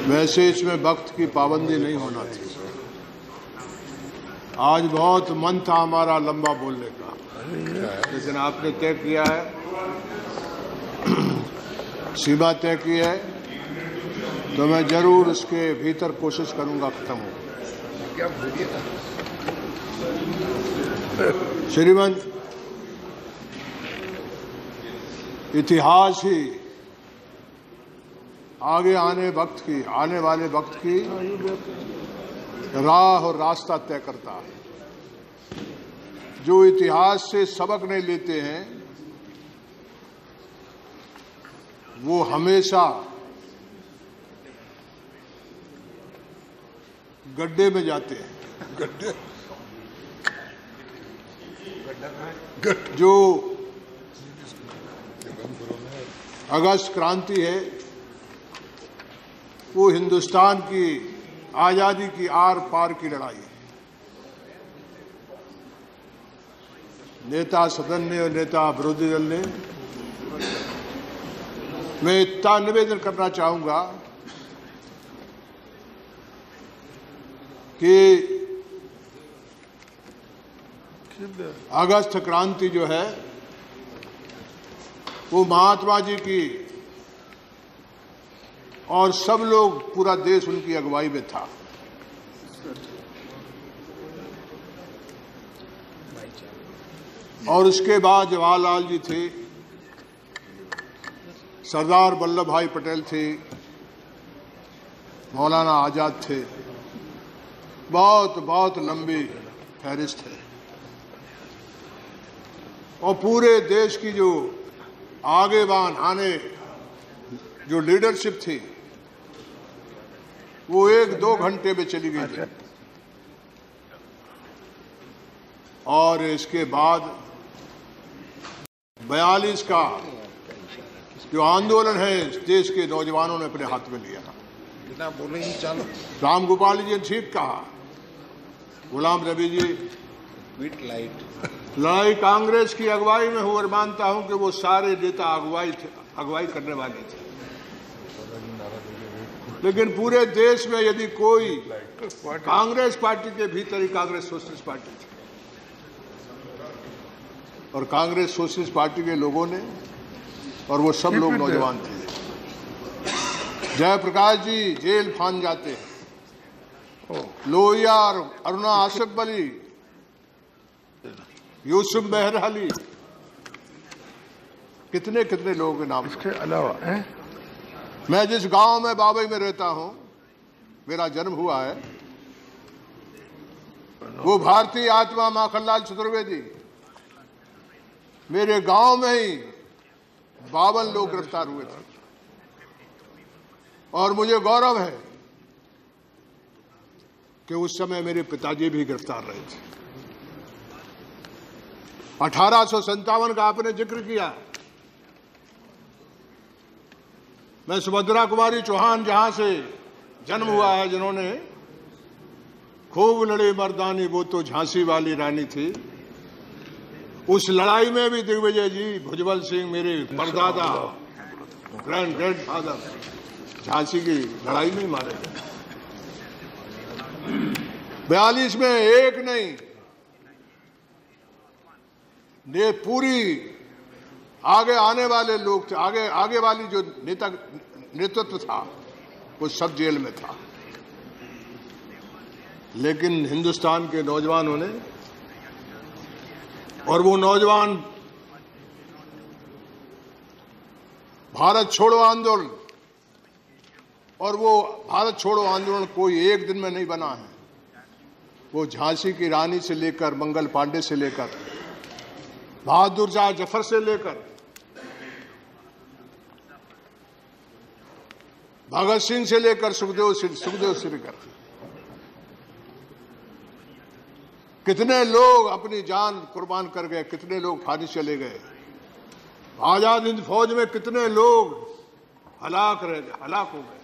वैसे इसमें वक्त की पाबंदी नहीं होना थी। आज बहुत मन था हमारा लंबा बोलने का, लेकिन आपने तय किया है, सीमा तय की है, तो मैं जरूर उसके भीतर कोशिश करूंगा खत्म हो। श्रीमान, इतिहास ही आगे आने वाले वक्त की राह और रास्ता तय करता है। जो इतिहास से सबक नहीं लेते हैं वो हमेशा गड्ढे में जाते हैं। गड्ढे जो अगस्त क्रांति है वो हिंदुस्तान की आजादी की आर पार की लड़ाई है। नेता सदन ने और नेता विरोधी दल ने, मैं इतना निवेदन करना चाहूंगा कि अगस्त क्रांति जो है वो महात्मा जी की और सब लोग, पूरा देश उनकी अगुवाई में था। और उसके बाद जवाहरलाल जी थे, सरदार वल्लभ भाई पटेल थे, मौलाना आजाद थे, बहुत बहुत लंबी फहरिस्त है। और पूरे देश की जो आने जो लीडरशिप थी वो 1-2 घंटे में चली गई थी। और इसके बाद 42 का जो आंदोलन है देश के नौजवानों ने अपने हाथ में लिया। राम गोपाल जी ने ठीक कहा, गुलाम नबी जी, लड़ाई कांग्रेस की अगुवाई में हो और मानता हूं कि वो सारे नेता अगुवाई करने वाले थे, लेकिन पूरे देश में यदि कोई कांग्रेस पार्टी के भीतर ही कांग्रेस सोशलिस्ट पार्टी थी, और कांग्रेस सोशलिस्ट पार्टी के लोगों ने, और वो सब लोग नौजवान थे। जयप्रकाश जी जेल फान जाते हैं, लोहिया और अरुणा आसिफ अली, यूसुफ बहरहाली, कितने कितने लोगों के नाम। इसके अलावा मैं जिस गांव में बाबई में रहता हूं, मेरा जन्म हुआ है, वो भारतीय आत्मा माखनलाल चतुर्वेदी, मेरे गांव में ही 52 लोग गिरफ्तार हुए थे। और मुझे गौरव है कि उस समय मेरे पिताजी भी गिरफ्तार रहे थे। 1857 का आपने जिक्र किया। मैं सुभद्रा कुमारी चौहान जहां से जन्म हुआ है, जिन्होंने खूब लड़े मर्दानी वो तो झांसी वाली रानी थी, उस लड़ाई में भी दिग्विजय जी, भुजबल सिंह, मेरे परदादा, ग्रैंडफादर, झांसी की लड़ाई में मारे गए। 42 में एक नहीं, ये पूरी आगे आने वाले लोग थे, आगे वाली जो नेतृत्व था वो सब जेल में था। लेकिन हिंदुस्तान के नौजवानों ने, और वो नौजवान भारत छोड़ो आंदोलन, और वो भारत छोड़ो आंदोलन कोई एक दिन में नहीं बना है। वो झांसी की रानी से लेकर, मंगल पांडे से लेकर, बहादुर शाह जफर से लेकर, भगत सिंह से लेकर, सुखदेव से लेकर, कितने लोग अपनी जान कुर्बान कर गए, कितने लोग फांसी चले गए। आजाद हिंद फौज में कितने लोग हलाक हो गए,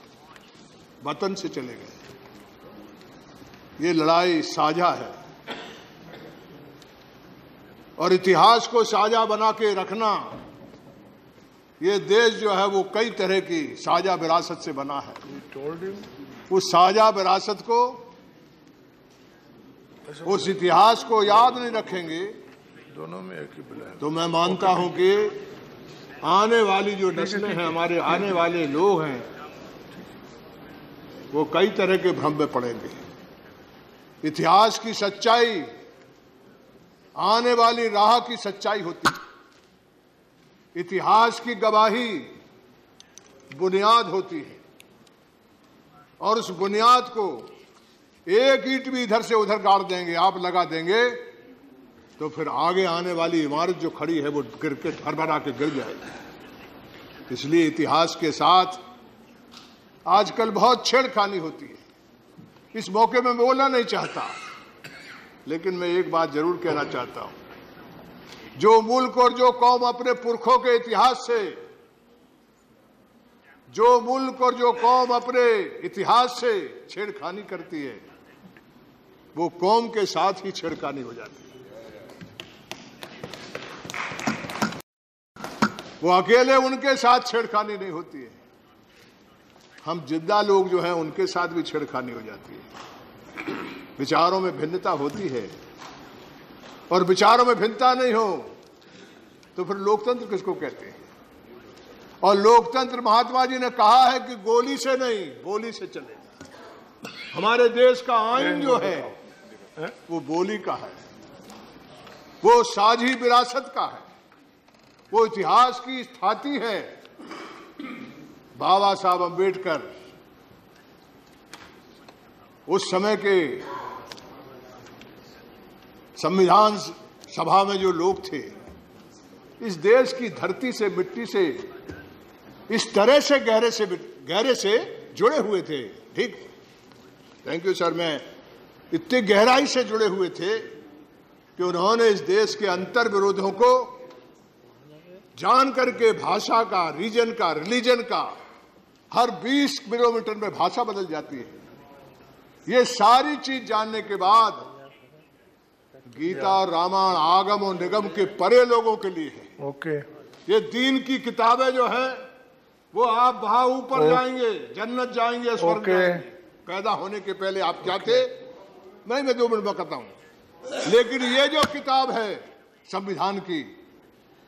वतन से चले गए। ये लड़ाई साझा है, और इतिहास को साझा बना के रखना, ये देश जो है वो कई तरह की साझा विरासत से बना है। उस साझा विरासत को, उस इतिहास को याद नहीं रखेंगे, दोनों में एक ही बुलाया। तो मैं मानता हूं कि आने वाली जो नस्लें हैं, हमारे आने वाले लोग हैं, वो कई तरह के भ्रम में पड़ेंगे। इतिहास की सच्चाई आने वाली राह की सच्चाई होती है। इतिहास की गवाही बुनियाद होती है, और उस बुनियाद को एक ईंट भी इधर से उधर गाड़ देंगे, आप लगा देंगे, तो फिर आगे आने वाली इमारत जो खड़ी है वो गिर के भरभरा के गिर जाएगी। इसलिए इतिहास के साथ आजकल बहुत छेड़खानी होती है। इस मौके में मैं बोलना नहीं चाहता, लेकिन मैं एक बात जरूर कहना चाहता हूं। जो मुल्क और जो कौम अपने पुरखों के इतिहास से, जो मुल्क और जो कौम अपने इतिहास से छेड़खानी करती है, वो कौम के साथ ही छेड़खानी हो जाती है। वो अकेले उनके साथ छेड़खानी नहीं होती है, हम जिंदा लोग जो हैं उनके साथ भी छेड़खानी हो जाती है। विचारों में भिन्नता होती है, और विचारों में भिन्नता नहीं हो तो फिर लोकतंत्र किसको कहते हैं? और लोकतंत्र महात्मा जी ने कहा है कि गोली से नहीं, बोली से चलेगा। हमारे देश का आईन जो है वो बोली का है, वो साझी विरासत का है, वो इतिहास की स्थाती है। बाबा साहब अम्बेडकर उस समय के संविधान सभा में जो लोग थे, इस देश की धरती से, मिट्टी से इस तरह से गहरे से जुड़े हुए थे। ठीक, थैंक यू सर। मैं इतनी गहराई से जुड़े हुए थे कि उन्होंने इस देश के अंतर विरोधों को जान करके, भाषा का, रीजन का, रिलीजन का, हर 20 किलोमीटर में भाषा बदल जाती है, ये सारी चीज जानने के बाद गीता और रामायण आगम और निगम के परे लोगों के लिए है। ओके। ये दीन की किताबें जो है वो आप वहां ऊपर जाएंगे, जन्नत जाएंगे, स्वर्ग जाएंगे। पैदा होने के पहले आप क्या थे? मैं 2 मिनट में कहता हूं। लेकिन ये जो किताब है संविधान की,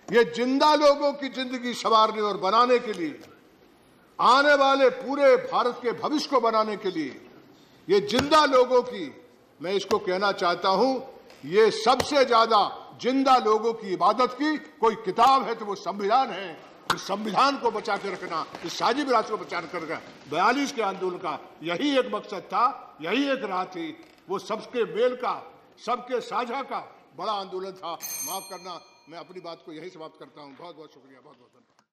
ये जिंदा लोगों की जिंदगी संवारने और बनाने के लिए, आने वाले पूरे भारत के भविष्य को बनाने के लिए, ये जिंदा लोगों की, मैं इसको कहना चाहता हूं, ये सबसे ज्यादा जिंदा लोगों की इबादत की कोई किताब है तो वो संविधान है। इस संविधान को बचा के रखना, इस साझी विरासत को बचा कर रखना 42 के आंदोलन का यही एक मकसद था, यही एक राह थी। वो सबके मेल का, सबके साझा का बड़ा आंदोलन था। माफ करना, मैं अपनी बात को यही समाप्त करता हूं। बहुत बहुत शुक्रिया, बहुत बहुत धन्यवाद।